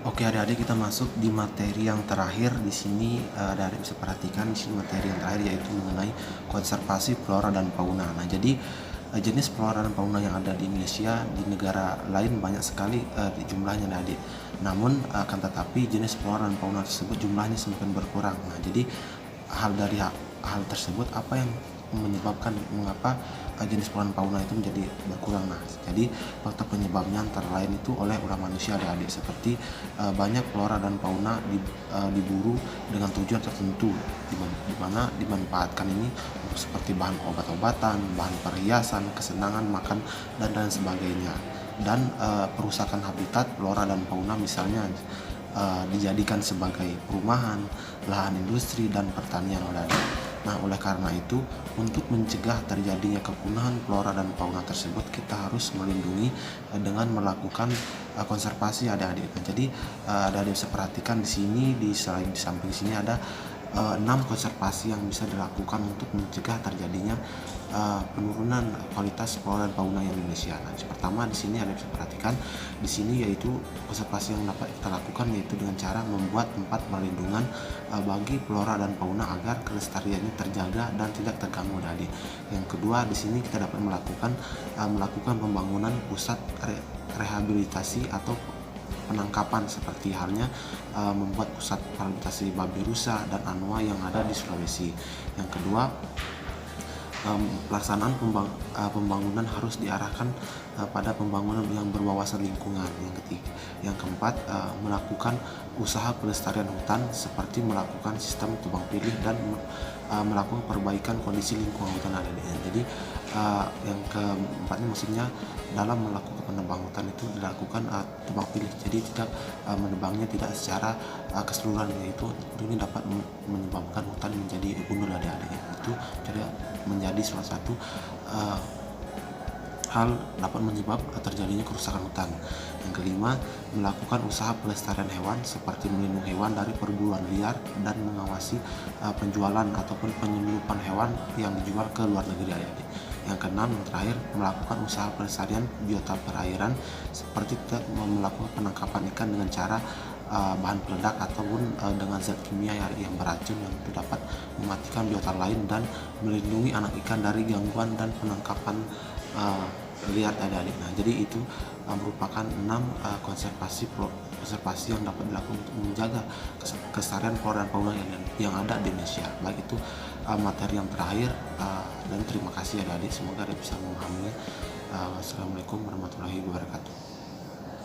Oke adik-adik, kita masuk di materi yang terakhir di sini. Adik-adik bisa perhatikan di sini materi yang terakhir yaitu mengenai konservasi flora dan fauna. Nah, jadi jenis flora dan fauna yang ada di Indonesia di negara lain banyak sekali jumlahnya adik. Namun akan tetapi jenis flora dan fauna tersebut jumlahnya semakin berkurang. Nah, jadi hal tersebut apa yang menyebabkan mengapa jenis flora dan fauna itu menjadi berkurang. Nah, jadi faktor penyebabnya antara lain itu oleh ulah manusia adik-adik, seperti banyak flora dan fauna diburu dengan tujuan tertentu, di mana dimanfaatkan ini untuk seperti bahan obat-obatan, bahan perhiasan, kesenangan, makan, dan lain sebagainya. Dan perusakan habitat flora dan fauna misalnya dijadikan sebagai perumahan, lahan industri, dan pertanian adik. Nah, oleh karena itu, untuk mencegah terjadinya kepunahan flora dan fauna tersebut, kita harus melindungi dengan melakukan konservasi adik-adik. Nah, jadi adik-adik bisa perhatikan di sini, di samping sini ada 6 konservasi yang bisa dilakukan untuk mencegah terjadinya penurunan kualitas flora dan fauna yang Indonesia. Nah, pertama di sini ada bisa perhatikan di sini yaitu konservasi yang dapat kita lakukan yaitu dengan cara membuat tempat perlindungan bagi flora dan fauna agar kelestariannya terjaga dan tidak terganggu tadi. Yang kedua di sini kita dapat melakukan pembangunan pusat rehabilitasi atau penangkapan, seperti halnya membuat pusat rehabilitasi babi rusa dan anoa yang ada di Sulawesi. Yang kedua, pelaksanaan pembangunan harus diarahkan pada pembangunan yang berwawasan lingkungan. Yang ketiga, yang keempat, melakukan usaha pelestarian hutan seperti melakukan sistem tebang pilih dan melakukan perbaikan kondisi lingkungan hutan ada. Jadi yang keempatnya maksudnya dalam melakukan penebang hutan itu dilakukan tebang pilih, jadi tidak menebangnya tidak secara keseluruhan, yaitu ini dapat menyebabkan hutan menjadi gundul adik-adik. Itu jadi menjadi salah satu hal dapat menyebabkan terjadinya kerusakan hutan. Yang kelima, melakukan usaha pelestarian hewan seperti melindungi hewan dari perburuan liar dan mengawasi penjualan ataupun penyelundupan hewan yang dijual ke luar negeri adik-adik. Yang keenam, yang terakhir, melakukan usaha pelestarian biota perairan seperti melakukan penangkapan ikan dengan cara bahan peledak ataupun dengan zat kimia yang beracun yang dapat mematikan biota lain dan melindungi anak ikan dari gangguan dan penangkapan liar adik-adik. Nah, jadi itu merupakan 6 konservasi yang dapat dilakukan untuk menjaga kelestarian flora dan fauna yang ada di Indonesia. Baik itu materi yang terakhir, dan terima kasih adik-adik, semoga adik bisa memahaminya. Wassalamualaikum warahmatullahi wabarakatuh.